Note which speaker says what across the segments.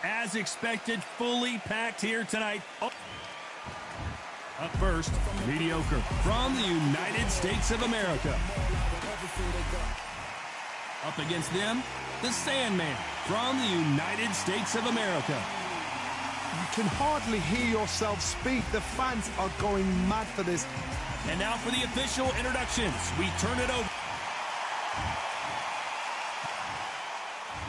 Speaker 1: As expected, fully packed here tonight. Oh. Up first, mediocre from the United States of America. Up against them, the Sandman from the United States of America.
Speaker 2: You can hardly hear yourself speak. The fans are going mad for this.
Speaker 1: And now for the official introductions. We turn it over.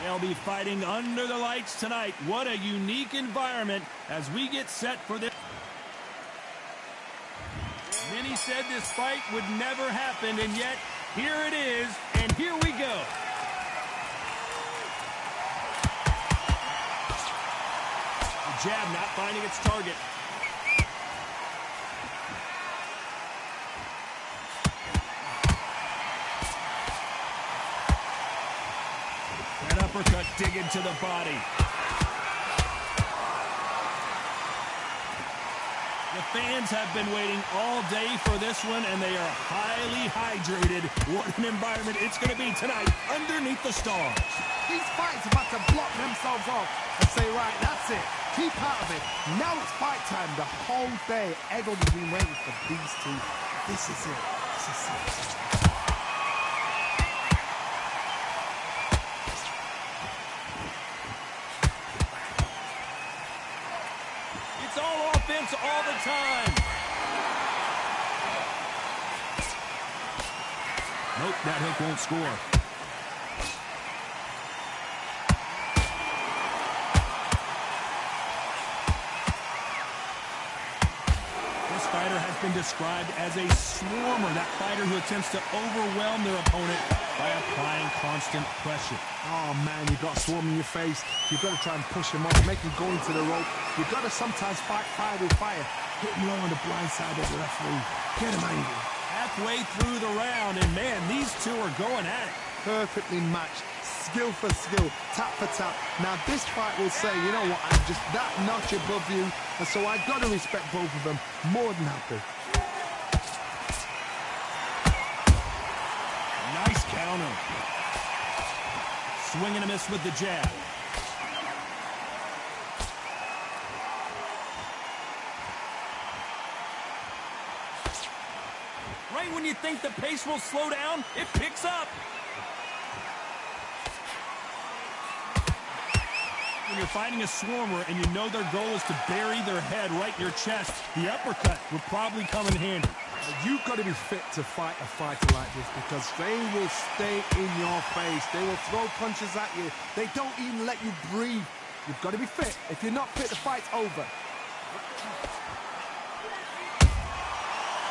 Speaker 1: They'll be fighting under the lights tonight. What a unique environment as we get set for this. Many said this fight would never happen, and yet here it is, and here we go. The jab not finding its target. That uppercut digging to the body. The fans have been waiting all day for this one, and they are highly hydrated. What an environment it's going to be tonight underneath the stars.
Speaker 2: These fights are about to block themselves off and say, right, that's it. Keep out of it. Now it's fight time. The whole day, everybody's been waiting for these two. This is it. This is it.
Speaker 1: All the time. Nope, that hook won't score. This fighter has been described as a swarmer, that fighter who attempts to overwhelm their opponent by applying constant pressure.
Speaker 2: Oh, man, you've got a swarm in your face. You've got to try and push him off, make him go into the rope. You've got to sometimes fight fire with fire. Hit him low on the blind side of the referee. Get him angry.
Speaker 1: Halfway through the round, and man, these two are going at it.
Speaker 2: Perfectly matched. Skill for skill. Tap for tap. Now, this fight will say, you know what, I'm just that notch above you, and so I've got to respect both of them. More than happy.
Speaker 1: Nice counter. Swing and a miss with the jab. Right when you think the pace will slow down, it picks up. When you're fighting a swarmer and you know their goal is to bury their head right in your chest, the uppercut will probably come in handy.
Speaker 2: You've got to be fit to fight a fighter like this because they will stay in your face. They will throw punches at you. They don't even let you breathe. You've got to be fit. If you're not fit, the fight's over.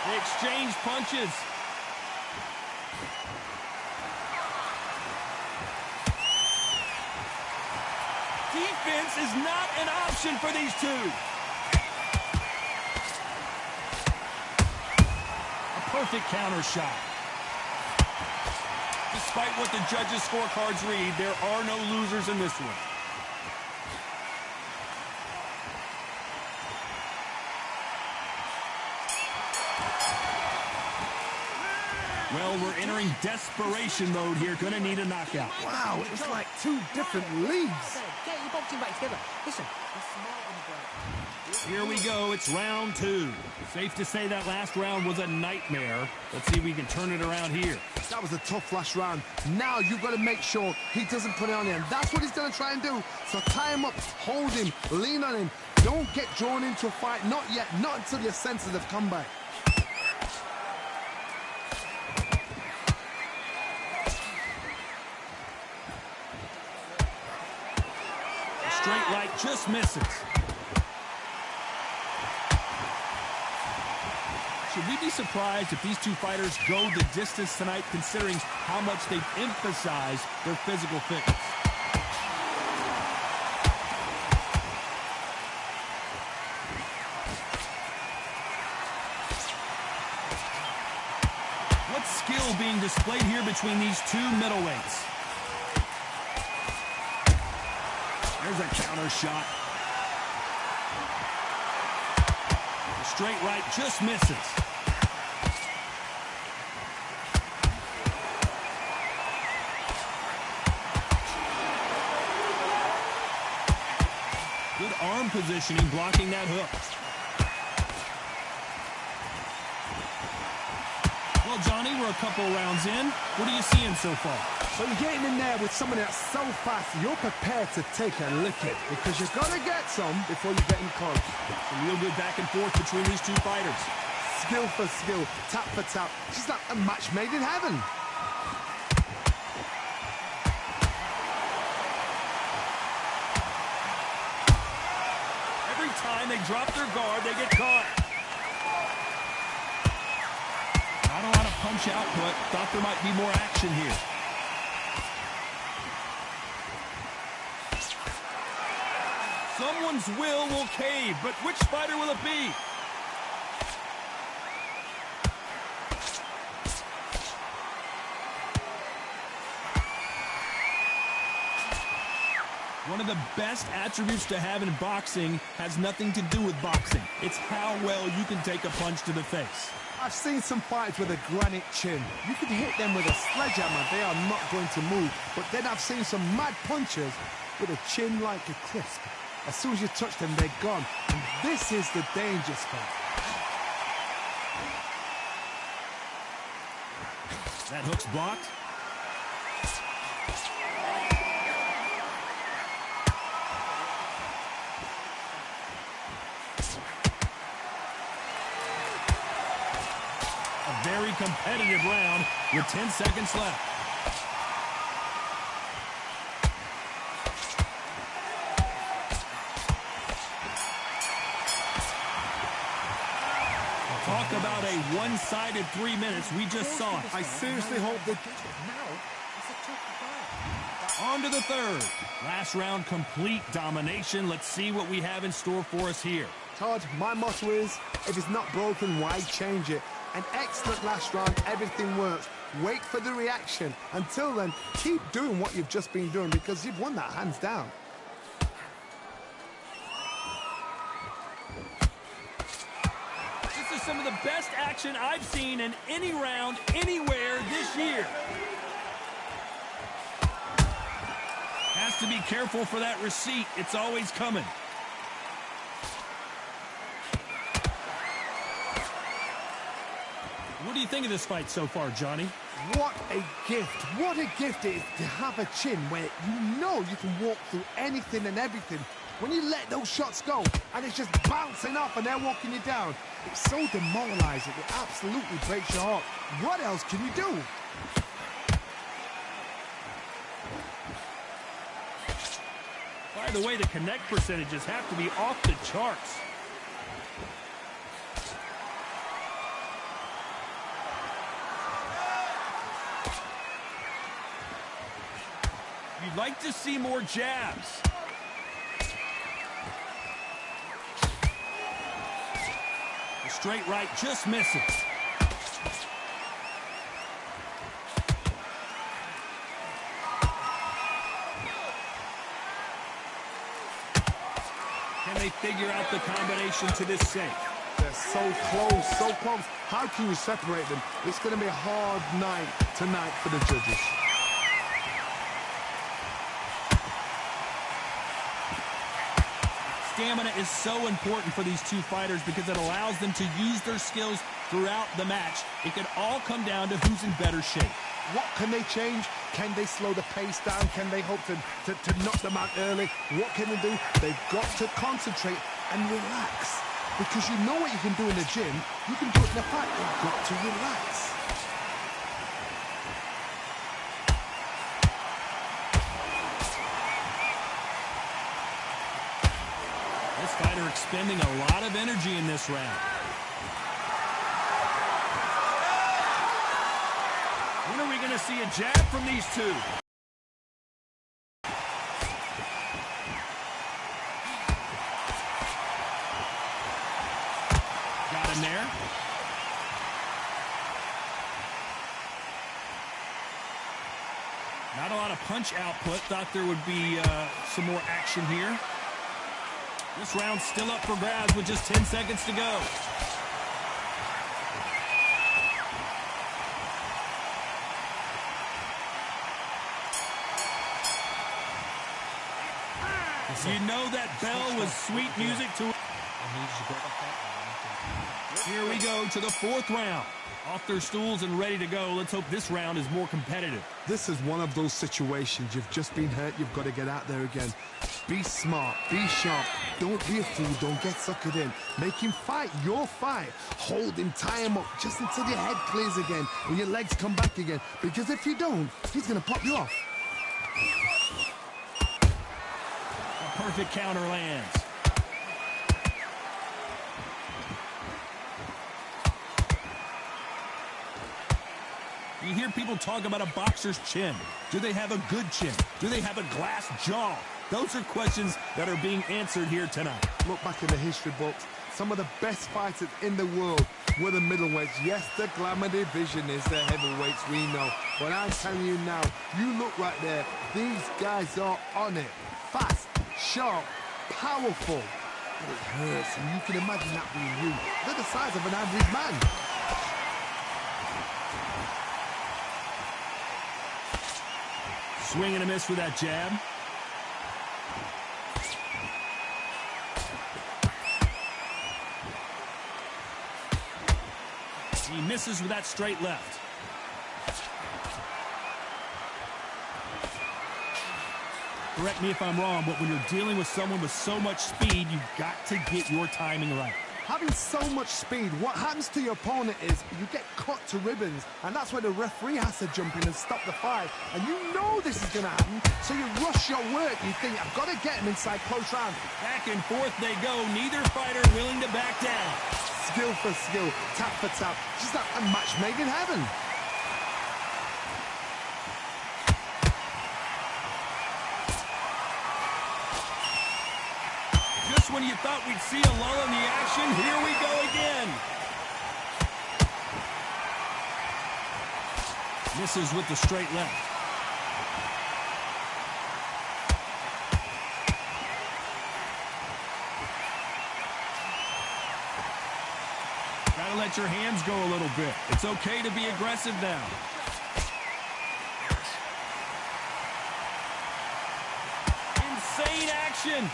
Speaker 1: They exchange punches. Defense is not an option for these two. Perfect counter shot. Despite what the judges' scorecards read, there are no losers in this one. Well, we're entering desperation mode here. Gonna need a knockout.
Speaker 2: Wow, it's like two different leagues.
Speaker 3: Get your boxing back together. Listen, you're smart on the ground.
Speaker 1: Here we go. It's round two. Safe to say that last round was a nightmare. Let's see if we can turn it around here.
Speaker 2: That was a tough last round. Now you've got to make sure he doesn't put it on him. That's what he's going to try and do. So tie him up, hold him, lean on him. Don't get drawn into a fight. Not yet. Not until your senses have come back.
Speaker 1: Straight right just misses. Should we be surprised if these two fighters go the distance tonight, considering how much they've emphasized their physical fitness? What skill being displayed here between these two middleweights? There's a counter shot. The straight right just misses. strong positioning, blocking that hook. Well, Johnny, we're a couple rounds in. What are you seeing so far?
Speaker 2: So you're getting in there with someone that's so fast, you're prepared to take a licking because you've got to get some before you get in close.
Speaker 1: Some real good back and forth between these two fighters.
Speaker 2: Skill for skill, tap for tap. She's like a match made in heaven.
Speaker 1: Every time they drop their guard, they get caught. Not a lot of punch output. Thought there might be more action here. Someone's will cave, but which fighter will it be? One of the best attributes to have in boxing has nothing to do with boxing. It's how well you can take a punch to the face.
Speaker 2: I've seen some fights with a granite chin. You can hit them with a sledgehammer, they are not going to move. But then I've seen some mad punchers with a chin like a crisp. As soon as you touch them, they're gone. And this is the danger spot.
Speaker 1: That hook's blocked. A very competitive round with 10 seconds left. Talk about a one-sided 3 minutes. We just saw it.
Speaker 2: I seriously hope that...
Speaker 1: On to the third. Last round, complete domination. Let's see what we have in store for us here.
Speaker 2: Todd, my motto is, if it's not broken, why change it? An excellent last round, everything works. Wait for the reaction. Until then, keep doing what you've just been doing because you've won that hands down.
Speaker 1: This is some of the best action I've seen in any round, anywhere this year. Has to be careful for that receipt. It's always coming. What do you think of this fight so far, Johnny?
Speaker 2: What a gift. What a gift it is to have a chin where you know you can walk through anything and everything. When you let those shots go and it's just bouncing off and they're walking you down, it's so demoralizing. It absolutely breaks your heart. What else can you do?
Speaker 1: By the way, the connect percentages have to be off the charts. You'd like to see more jabs. The straight right just misses. Can they figure out the combination to this safe?
Speaker 2: They're so close, so close. How can you separate them? It's going to be a hard night tonight for the judges.
Speaker 1: Stamina is so important for these two fighters because it allows them to use their skills throughout the match. It can all come down to who's in better shape.
Speaker 2: What can they change? Can they slow the pace down? Can they hope to knock them out early? What can they do? They've got to concentrate and relax. Because you know what you can do in the gym, you can do it in the fight. You've got to relax.
Speaker 1: This fighter expending a lot of energy in this round. When are we going to see a jab from these two? Got him there. Not a lot of punch output. Thought there would be some more action here. This round's still up for grabs with just 10 seconds to go. You know that bell was sweet music to... Here we go to the fourth round. Off their stools and ready to go. Let's hope this round is more competitive.
Speaker 2: This is one of those situations. You've just been hurt. You've got to get out there again. Be smart. Be sharp. Don't be a fool. Don't get suckered in. Make him fight your fight. Hold him. Tie him up just until your head clears again and your legs come back again. Because if you don't, he's going to pop you off.
Speaker 1: A perfect counter lands. You hear people talk about a boxer's chin. Do they have a good chin? Do they have a glass jaw? Those are questions that are being answered here tonight.
Speaker 2: Look back in the history books. Some of the best fighters in the world were the middleweights. Yes, the glamour division is the heavyweights, we know. But I'm telling you now, you look right there. These guys are on it. Fast, sharp, powerful. But it hurts, and you can imagine that being you. They're the size of an average man.
Speaker 1: Swing and a miss with that jab. He misses with that straight left. Correct me if I'm wrong, but when you're dealing with someone with so much speed, you've got to get your timing right.
Speaker 2: Having so much speed, what happens to your opponent is you get cut to ribbons, and that's where the referee has to jump in and stop the fight. And you know this is going to happen, so you rush your work. You think, I've got to get him inside close round.
Speaker 1: Back and forth they go, neither fighter willing to back down.
Speaker 2: Skill for skill, tap for tap, just like a match made in heaven.
Speaker 1: Just when you thought we'd see a lull in the action, here we go again. Misses with the straight left. Gotta let your hands go a little bit. It's okay to be aggressive now. Insane action.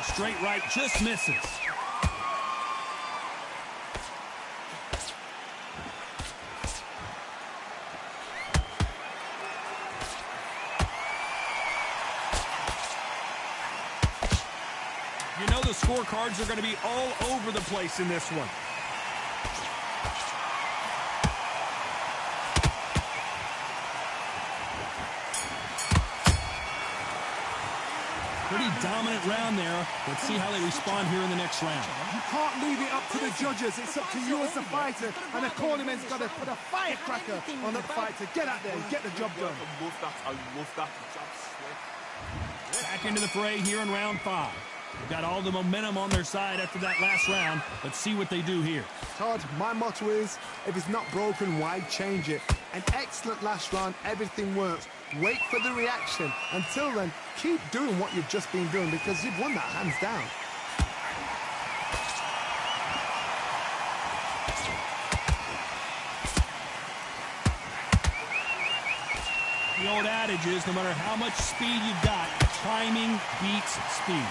Speaker 1: Straight right just misses. You know the scorecards are going to be all over the place in this one. Pretty dominant round there. Let's see how they respond here in the next round.
Speaker 2: You can't leave it up to the judges. It's up to you as the fighter. And the cornerman's got to put a firecracker on the fighter. Get out there and get the job done.
Speaker 1: Back into the fray here in round 5. They've got all the momentum on their side after that last round. Let's see what they do here.
Speaker 2: Todd, my motto is, if it's not broken, why change it? An excellent last round, everything works. Wait for the reaction. Until then, keep doing what you've just been doing because you've won that hands down.
Speaker 1: The old adage is, no matter how much speed you've got, timing beats speed.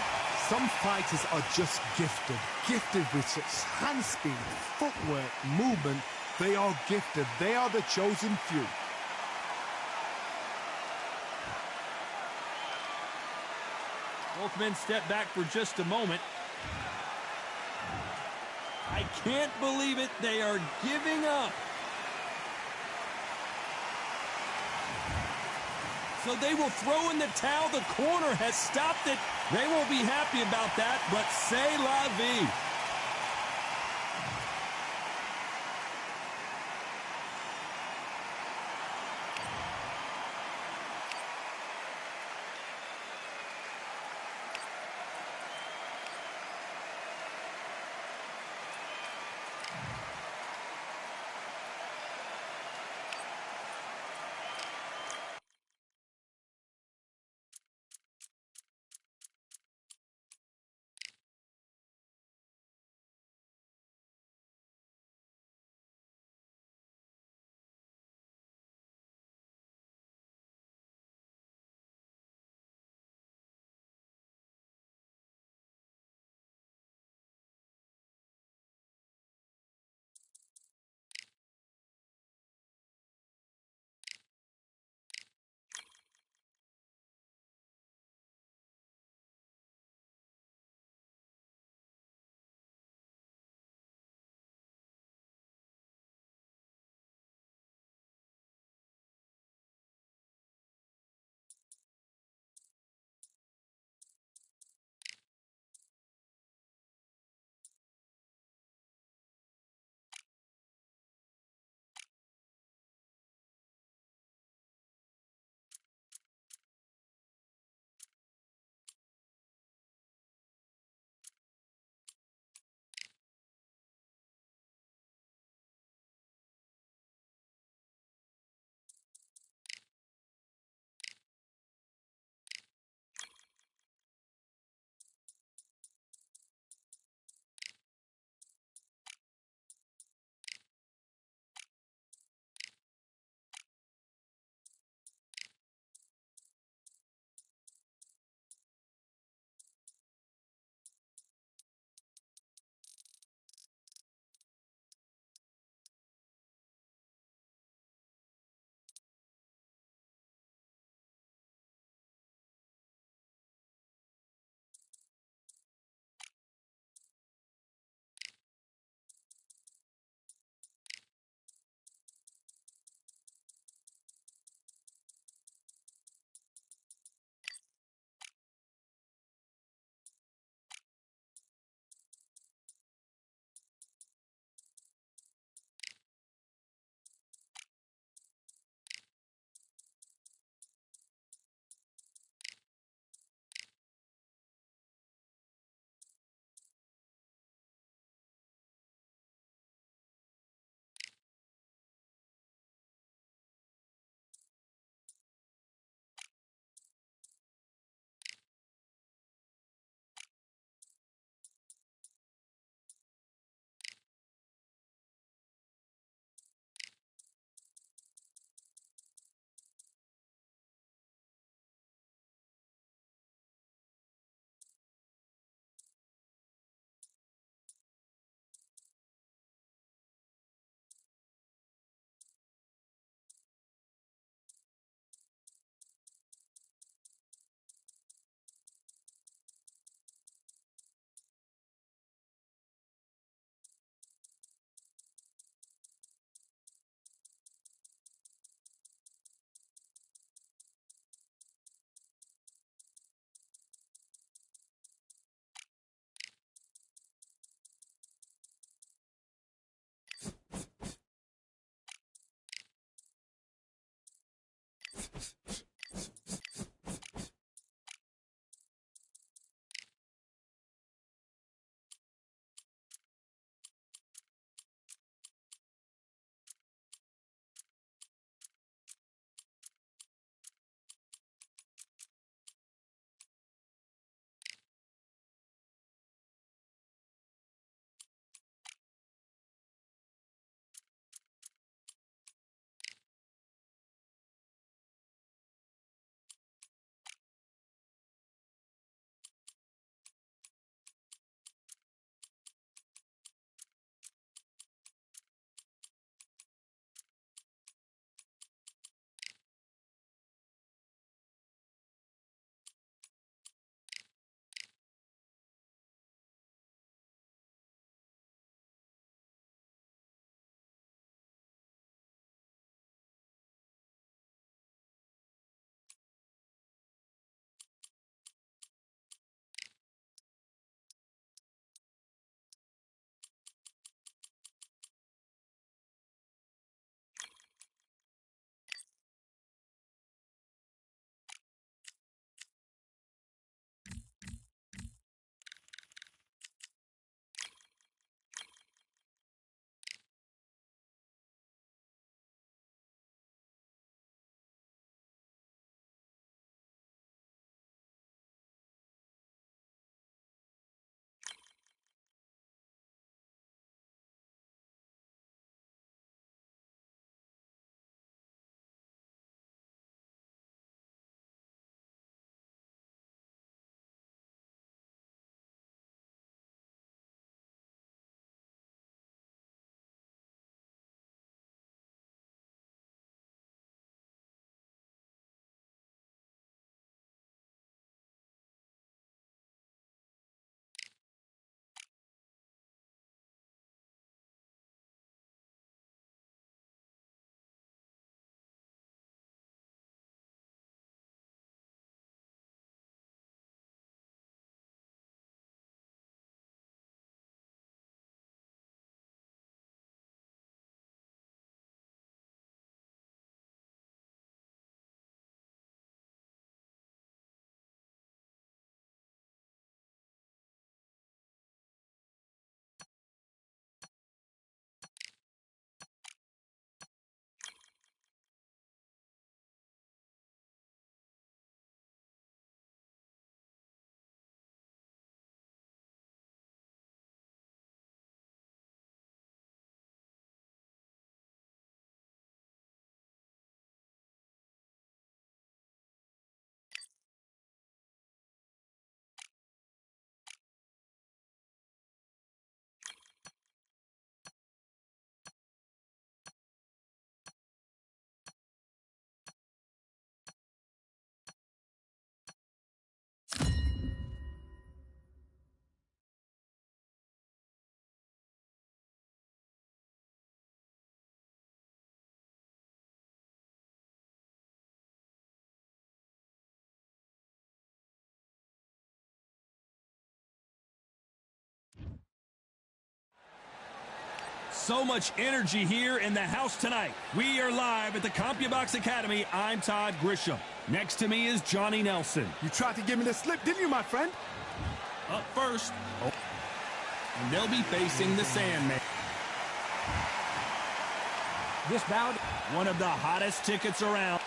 Speaker 2: Some fighters are just gifted with such hand speed, footwork, movement. They are gifted. They are the chosen few.
Speaker 1: Both men step back for just a moment. I can't believe it. They are giving up. So they will throw in the towel. The corner has stopped it. They won't be happy about that, but c'est la vie. So much energy here in the house tonight. We are live at the CompuBox Academy. I'm Todd Grisham. Next to me is Johnny Nelson.
Speaker 2: You tried to give me the slip, didn't you, my friend?
Speaker 1: Up first. Oh. And they'll be facing the Sandman.
Speaker 3: This bout,
Speaker 1: one of the hottest tickets around.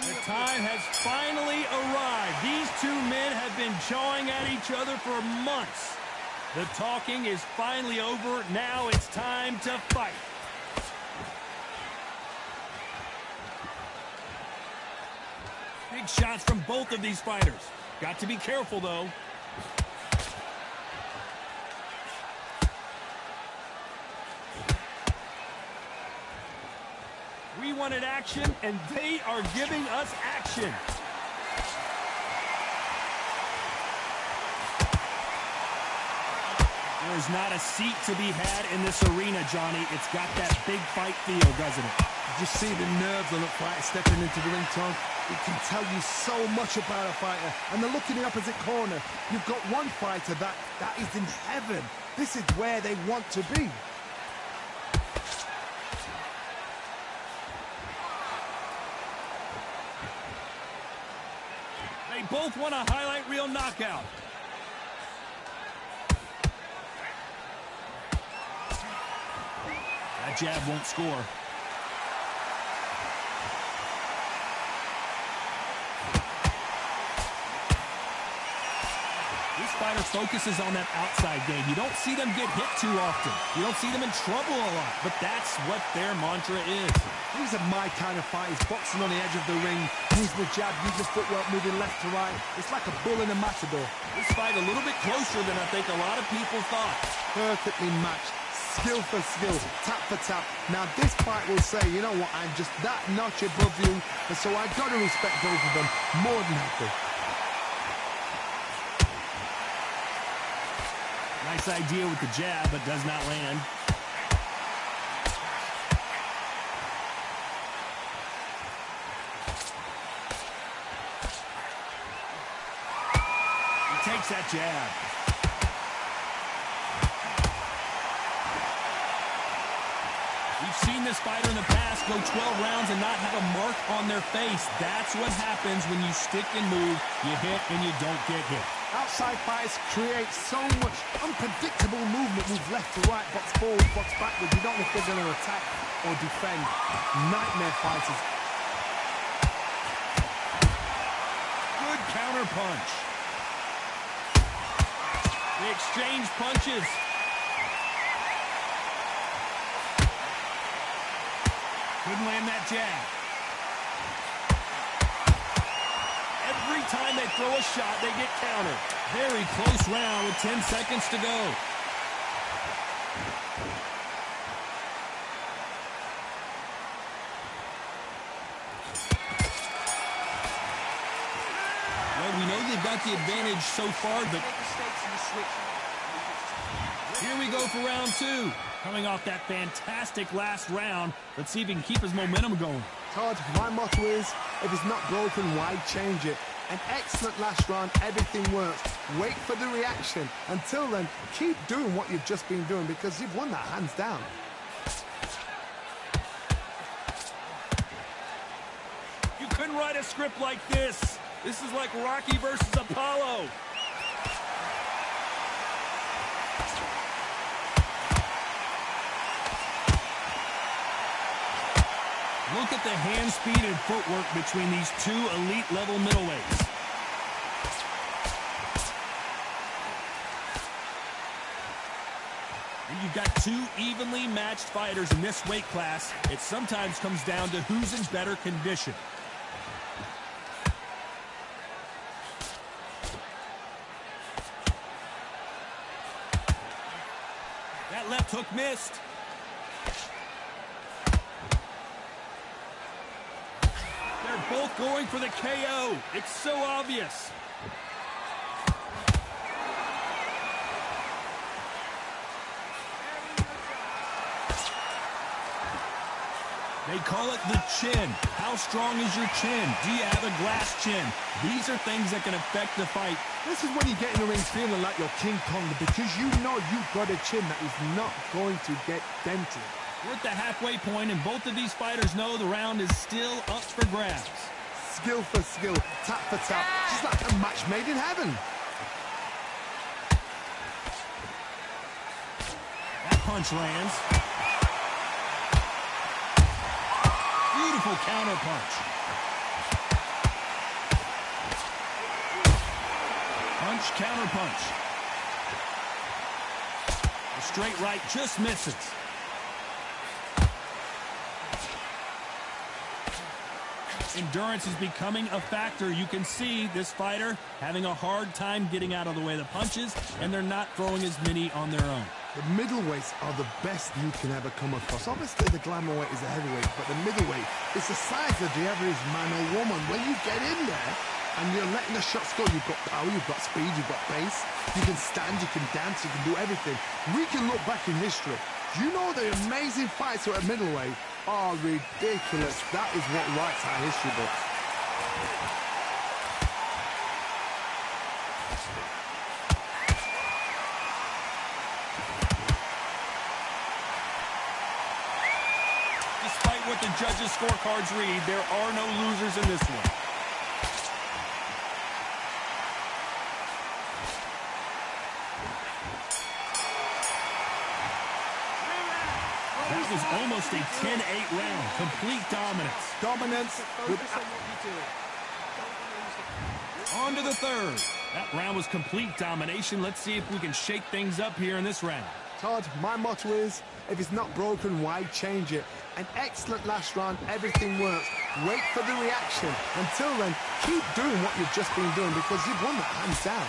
Speaker 1: The time has finally arrived. These two men have been jawing at each other for months. The talking is finally over. Now it's time to fight. Big shots from both of these fighters. Got to be careful, though. We wanted action, and they are giving us action. There's not a seat to be had in this arena, Johnny. It's got that big fight feel, doesn't it?
Speaker 2: You just see the nerves on a fighter stepping into the ring, Tom. It can tell you so much about a fighter. And the look in the opposite corner. You've got one fighter that is in heaven. This is where they want to be.
Speaker 1: both want a highlight reel knockout. That jab won't score. This fighter focuses on that outside game. You don't see them get hit too often. You don't see them in trouble a lot, but that's what their mantra is.
Speaker 2: These are my kind of fighters, boxing on the edge of the ring. Use the jab, use the footwork, moving left to right. It's like a bull in a matador.
Speaker 1: This fight a little bit closer than I think a lot of people thought.
Speaker 2: Perfectly matched, skill for skill, tap for tap. Now this fight will say, you know what, I'm just that notch above you, and so I got to respect both of them more than happy.
Speaker 1: Nice idea with the jab, but does not land. He takes that jab. We've seen this fighter in the past go 12 rounds and not have a mark on their face. That's what happens when you stick and move, you hit and you don't get hit.
Speaker 2: Outside fighters create so much unpredictable movement. Move left to right, box forward, box backwards. You don't know if they're going to attack or defend. Nightmare fighters.
Speaker 1: Good counter punch. They exchange punches. Couldn't land that jab. Every time they throw a shot, they get countered. Very close round with 10 seconds to go. Well, we know they've got the advantage so far, but here we go for round two. Coming off that fantastic last round, let's see if he can keep his momentum going.
Speaker 2: Todd, my motto is, if it's not broken, why change it? An excellent last round, everything works. Wait for the reaction. Until then, keep doing what you've just been doing because you've won that hands down.
Speaker 1: You couldn't write a script like this. This is like Rocky versus Apollo. Look at the hand speed and footwork between these two elite-level middleweights. When you've got two evenly matched fighters in this weight class, it sometimes comes down to who's in better condition. That left hook missed. They're both going for the KO. It's so obvious. They call it the chin. How strong is your chin? Do you have a glass chin? These are things that can affect the fight.
Speaker 2: This is when you get in the ring feeling like you're King Kong because you know you've got a chin that is not going to get dented.
Speaker 1: We're at the halfway point, and both of these fighters know the round is still up for grabs.
Speaker 2: Skill for skill, tap for tap, just like a match made in heaven.
Speaker 1: That punch lands. Beautiful counter punch. Punch, counter punch. The straight right just misses. Endurance is becoming a factor. You can see this fighter having a hard time getting out of the way of the punches, and they're not throwing as many on their own.
Speaker 2: The middleweights are the best you can ever come across. Obviously, the glamour weight is a heavyweight, but the middleweight is the size of the average man or woman. When you get in there and you're letting the shots go, you've got power, you've got speed, you've got pace, you can stand, you can dance, you can do everything. We can look back in history. You know the amazing fights at middleweight are ridiculous. That is what writes our history book.
Speaker 1: Despite what the judges' scorecards read, there are no losers in this one. That was almost a 10-8 round. Complete dominance.
Speaker 2: Dominance with...
Speaker 1: On to the third. That round was complete domination. Let's see if we can shake things up here in this round.
Speaker 2: Todd, my motto is, if it's not broken, why change it? An excellent last round, everything works. Wait for the reaction. Until then, keep doing what you've just been doing because you've won that hands down.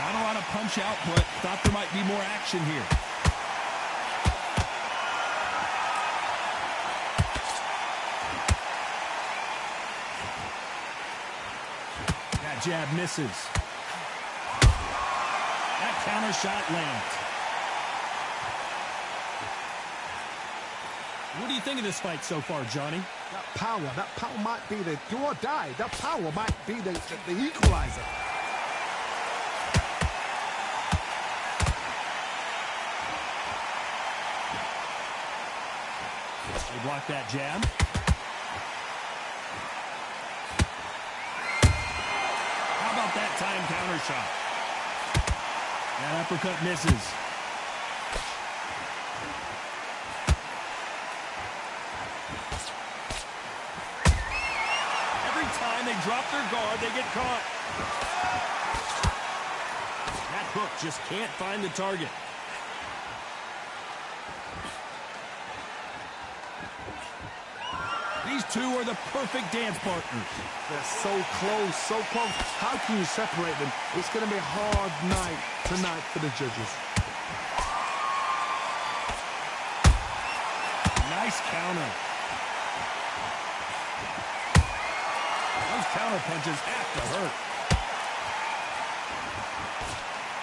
Speaker 1: Not a lot of punch output. Thought there might be more action here. That jab misses. That counter shot lands. What do you think of this fight so far, Johnny?
Speaker 2: That power might be the do or die. That power might be the equalizer.
Speaker 1: They block that jab. How about that time counter shot? That uppercut misses. Every time they drop their guard, they get caught. That hook just can't find the target. These two are the perfect dance partners.
Speaker 2: They're so close, so close. How can you separate them? It's going to be a hard night tonight for the judges.
Speaker 1: Nice counter. Those counter punches have to hurt.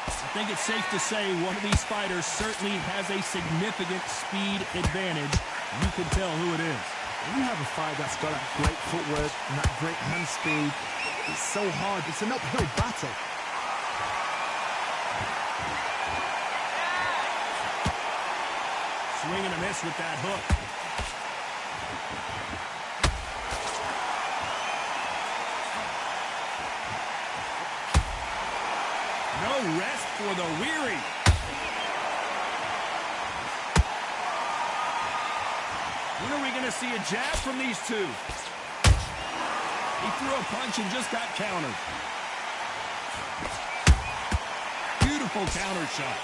Speaker 1: I think it's safe to say one of these fighters certainly has a significant speed advantage. You can tell who it is.
Speaker 2: When you have a fight that's got that great footwork and that great hand speed, it's so hard. It's an uphill battle.
Speaker 1: Swing and a miss with that hook. No rest for the weary. When are we going to see a jab from these two? He threw a punch and just got countered. Beautiful counter shot.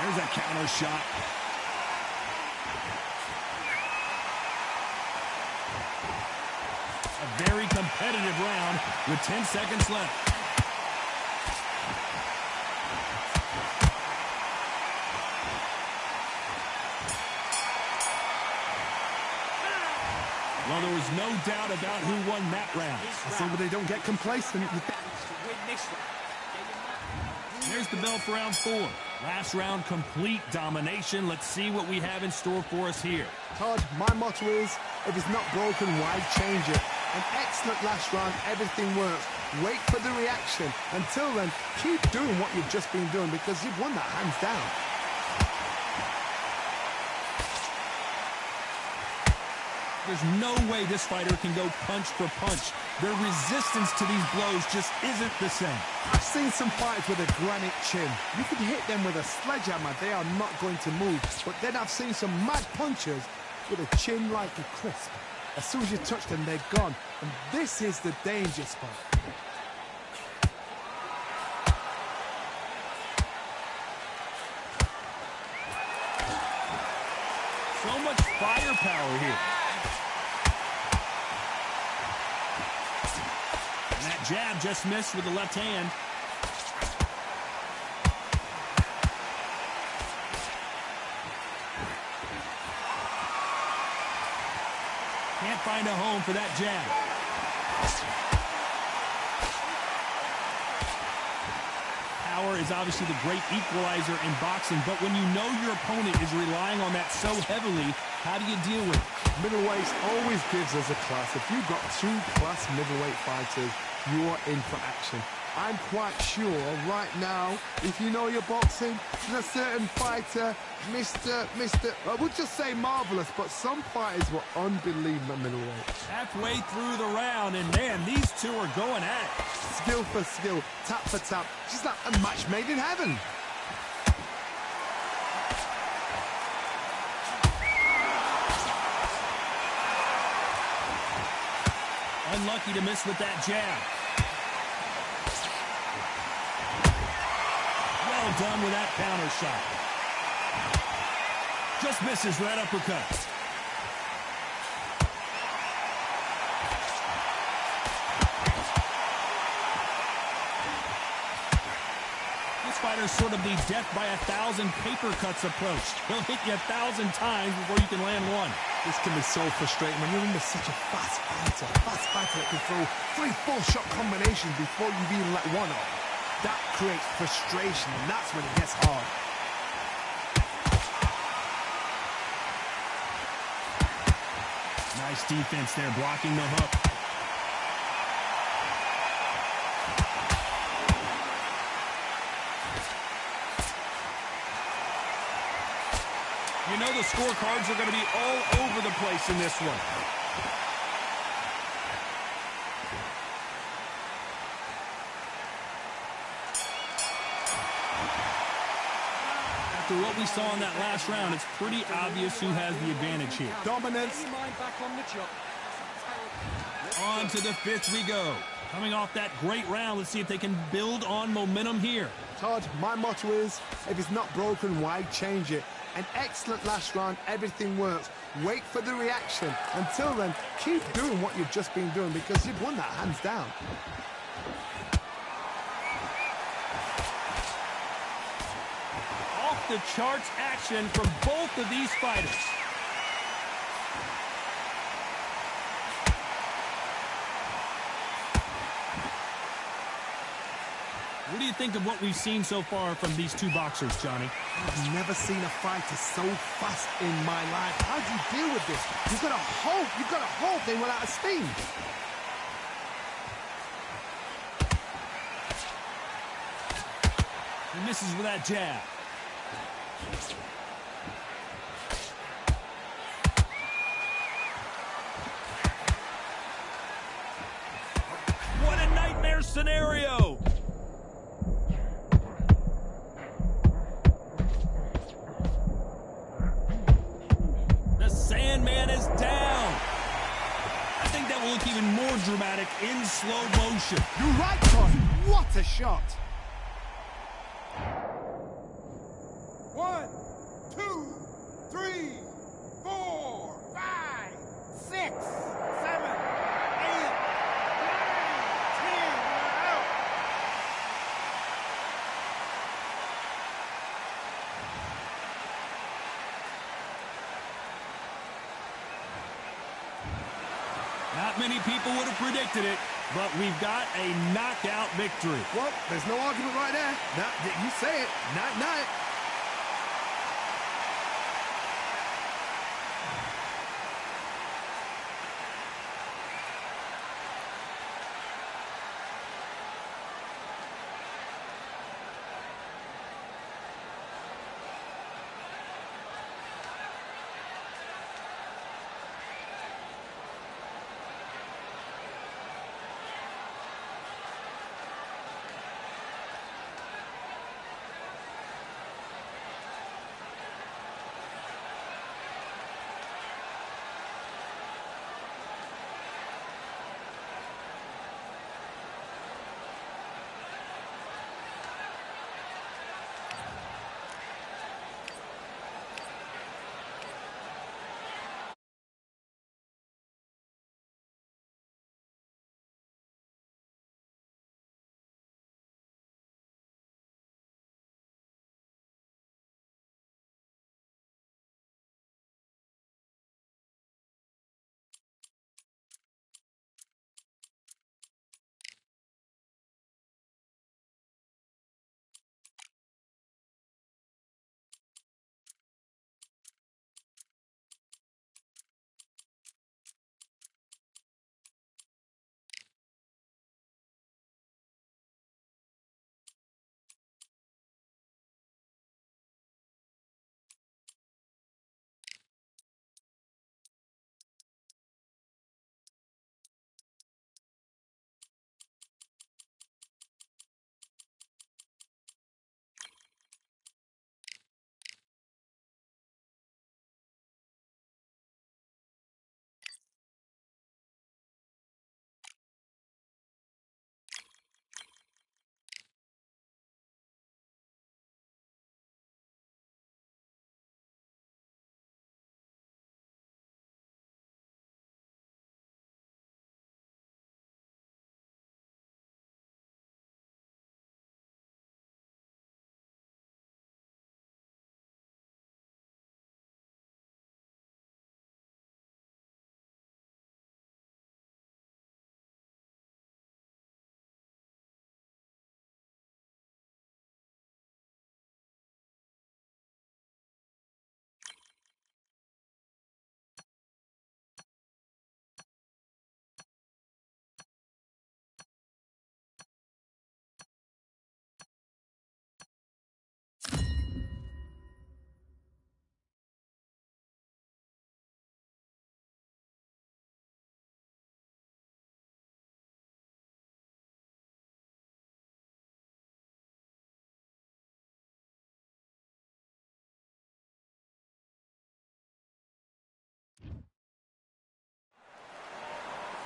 Speaker 1: There's a counter shot. A very competitive round with 10 seconds left. Well, there was no doubt about who won that round.
Speaker 2: So they don't get complacent.
Speaker 1: There's the bell for round 4. Last round, complete domination. Let's see what we have in store for us here.
Speaker 2: Todd, my motto is, if it's not broken, why change it? An excellent last round, everything works. Wait for the reaction. Until then, keep doing what you've just been doing because you've won that hands down.
Speaker 1: There's no way this fighter can go punch for punch. Their resistance to these blows just isn't the same.
Speaker 2: I've seen some fighters with a granite chin. You can hit them with a sledgehammer, they are not going to move. But then I've seen some mad punchers with a chin like a crisp. As soon as you touch them, they're gone. And this is the danger spot.
Speaker 1: So much firepower here. And that jab just missed with the left hand. Can't find a home for that jab. Power is obviously the great equalizer in boxing, but when you know your opponent is relying on that so heavily, how do you deal with it?
Speaker 2: Middleweights always gives us a class. If you've got two class middleweight fighters, you are in for action. I'm quite sure right now, if you know your boxing, there's a certain fighter, Mr. I would just say marvelous, but some fighters were unbelievable middleweight.
Speaker 1: Halfway through the round, and man, these two are going at it.
Speaker 2: It's skill for skill, tap for tap. Just like a match made in heaven.
Speaker 1: Unlucky to miss with that jab. Well done with that counter shot. Just misses with that uppercut. This fighter's sort of the death by 1,000 paper cuts approach. He'll hit you 1,000 times before you can land one.
Speaker 2: This can be so frustrating when you're under such a fast fighter that can throw 3-4 shot combinations before you've even let one off. That creates frustration, and that's when it gets hard.
Speaker 1: Nice defense there, blocking the hook. You know the scorecards are going to be all over the place in this one. After what we saw in that last round, it's pretty obvious who has the advantage here.
Speaker 2: Dominance.
Speaker 1: On to the fifth we go. Coming off that great round, let's see if they can build on momentum here.
Speaker 2: Todd, my motto is, if it's not broken, why change it? An excellent last round, everything works. Wait for the reaction. Until then, keep doing what you've just been doing because you've won that hands down.
Speaker 1: Off the charts action from both of these fighters. What do you think of what we've seen so far from these two boxers, Johnny?
Speaker 2: I've never seen a fighter so fast in my life. How do you deal with this? You've got to hope they run out of steam.
Speaker 1: He misses with that jab. What a nightmare scenario! The Sandman is down. I think that will look even more dramatic in slow motion.
Speaker 2: You're right, Todd. What a shot.
Speaker 4: 1, 2, 3, 4, 5, 6, 7, 8, 9, 10. We're out.
Speaker 1: Not many people would have predicted it, but we've got a knockout victory.
Speaker 2: Well, there's no argument right there. You say it. Night-night.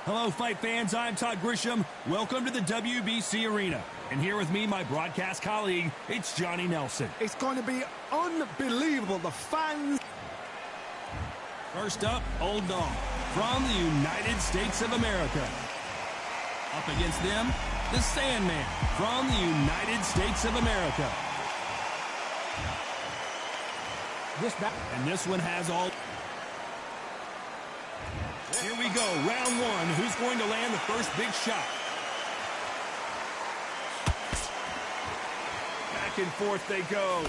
Speaker 1: Hello, fight fans. I'm Todd Grisham. Welcome to the WBC Arena. And here with me, my broadcast colleague, it's Johnny Nelson.
Speaker 2: It's going to be unbelievable. The fans...
Speaker 1: First up, Old Dog from the United States of America. Up against them, the Sandman from the United States of America. And this one has all... Here we go, round one. Who's going to land the first big shot? Back and forth they go.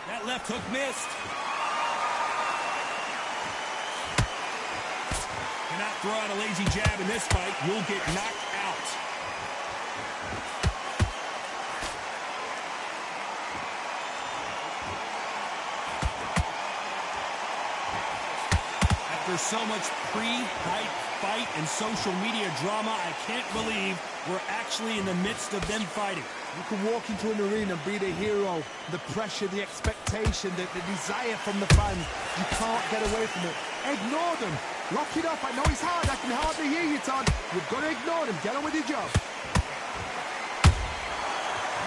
Speaker 1: That left hook missed. Cannot throw out a lazy jab in this fight. You'll get knocked out. After so much pre-hype fight and social media drama, I can't believe we're actually in the midst of them fighting.
Speaker 2: You can walk into an arena and be the hero. The pressure, the expectation, the desire from the fans. You can't get away from it. Ignore them. Lock it up. I know it's hard. I can hardly hear you, Todd. You've got to ignore them. Get on with your job.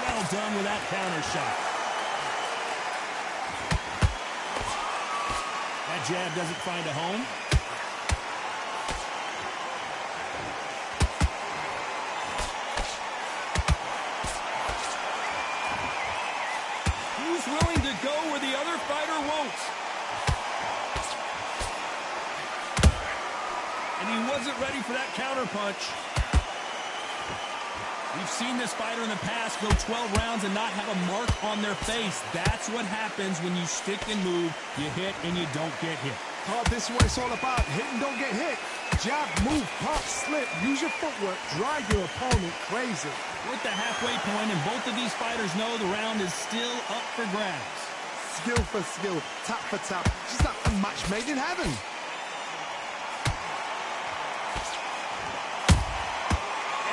Speaker 1: Well done with that counter shot. That jab doesn't find a home. Who's willing to go where the other fighter won't? And he wasn't ready for that counter punch. We've seen this fighter in the past go 12 rounds and not have a mark on their face. That's what happens when you stick and move. You hit and you don't get hit.
Speaker 2: Todd, this is what it's all about. Hit and don't get hit. Jab, move, pop, slip. Use your footwork. Drive your opponent crazy.
Speaker 1: We're at the halfway point, and both of these fighters know the round is still up for grabs.
Speaker 2: Skill for skill, tap for tap. Just like a match made in heaven.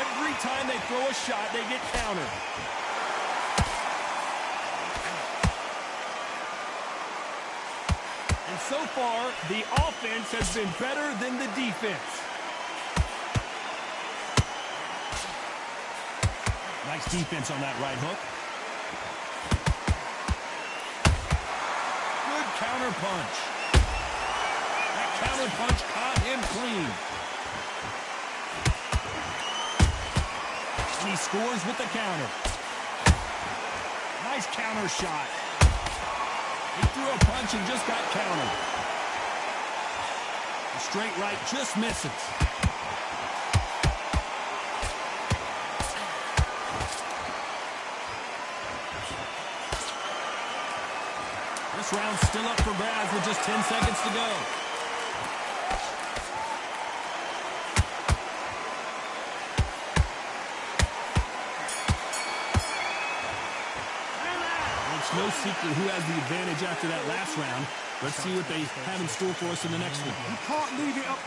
Speaker 1: Every time they throw a shot, they get countered. And so far, the offense has been better than the defense. Nice defense on that right hook. Good counter punch. That counter punch caught him clean. And he scores with the counter. Nice counter shot. He threw a punch and just got countered. The straight right just misses. This round's still up for grabs with just 10 seconds to go. It's no secret who has the advantage after that last round. Let's see what they have in store for us in the next one.
Speaker 2: You can't leave it up.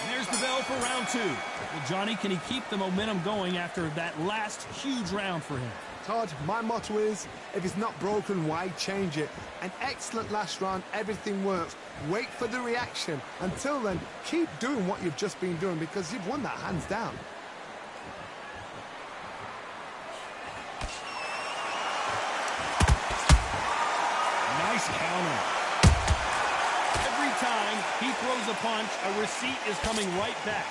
Speaker 1: And there's the bell for round two. Well, Johnny, can he keep the momentum going after that last huge round for him?
Speaker 2: Todd, my motto is, if it's not broken, why change it? An excellent last round, everything works. Wait for the reaction. Until then, keep doing what you've just been doing because you've won that hands down.
Speaker 1: Nice counter. Every time he throws a punch, a receipt is coming right back.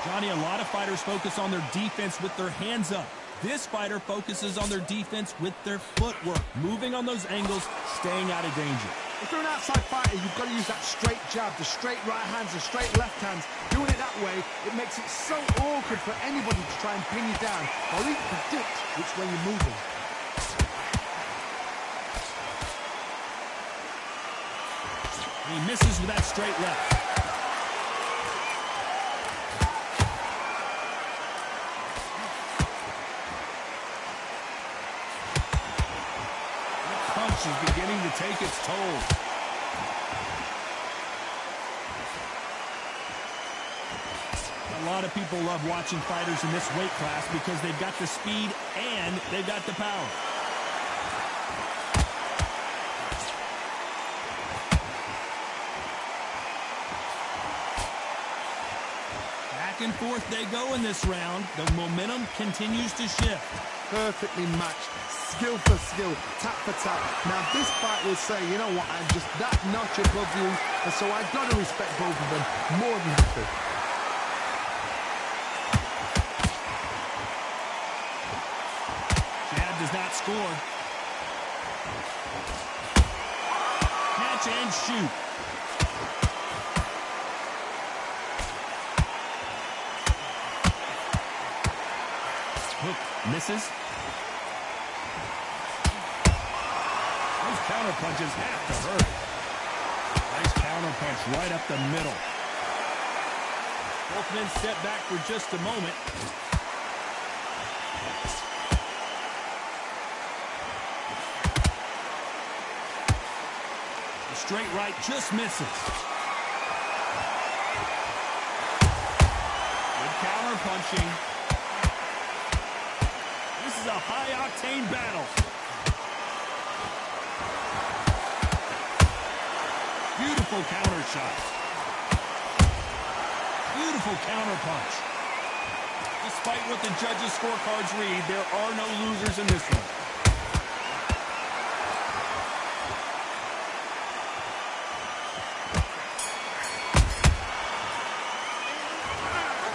Speaker 1: Johnny, a lot of fighters focus on their defense with their hands up. This fighter focuses on their defense with their footwork, moving on those angles, staying out of danger.
Speaker 2: If you're an outside fighter, you've got to use that straight jab, the straight right hands, the straight left hands. Doing it that way, it makes it so awkward for anybody to try and pin you down or even predict which way you're moving.
Speaker 1: He misses with that straight left. The punch is beginning to take its toll. A lot of people love watching fighters in this weight class because they've got the speed and they've got the power. Back and forth they go in this round. The momentum continues to shift.
Speaker 2: Perfectly matched, skill for skill, tap for tap. Now this fight will say, you know what, I'm just that notch above you, and so I've got to respect both of them more than happy.
Speaker 1: Chad does not score. Catch and shoot. Hook misses. Those counter punches have to hurt. Nice counter punch right up the middle. Both men step back for just a moment. The straight right just misses. Good counter punching. This is a high-octane battle. Beautiful counter shot. Beautiful counter punch. Despite what the judges' scorecards read, there are no losers in this one.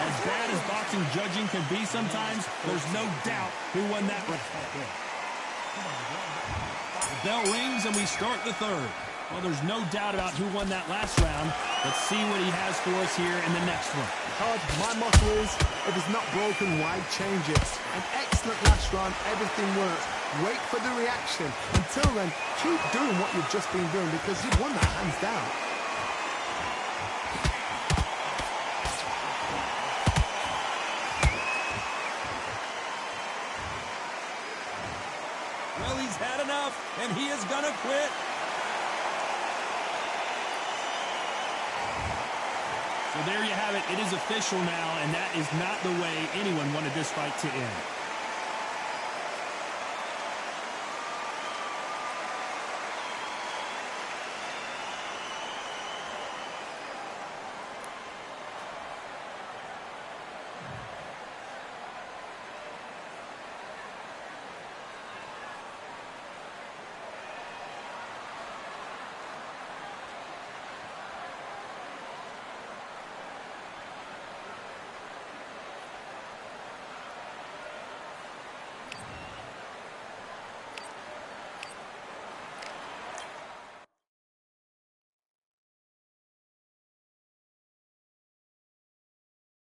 Speaker 1: As bad as boxing judging can be sometimes, there's no doubt who won that round. The bell rings and we start the third. Well, there's no doubt about who won that last round. Let's see what he has for us here in the next one.
Speaker 2: Todd, my motto is, if it's not broken, why change it? An excellent last round, everything works. Wait for the reaction. Until then, keep doing what you've just been doing because you've won that hands down.
Speaker 1: Well, he's had enough, and he is going to quit. So there you have it. It is official now, and that is not the way anyone wanted this fight to end.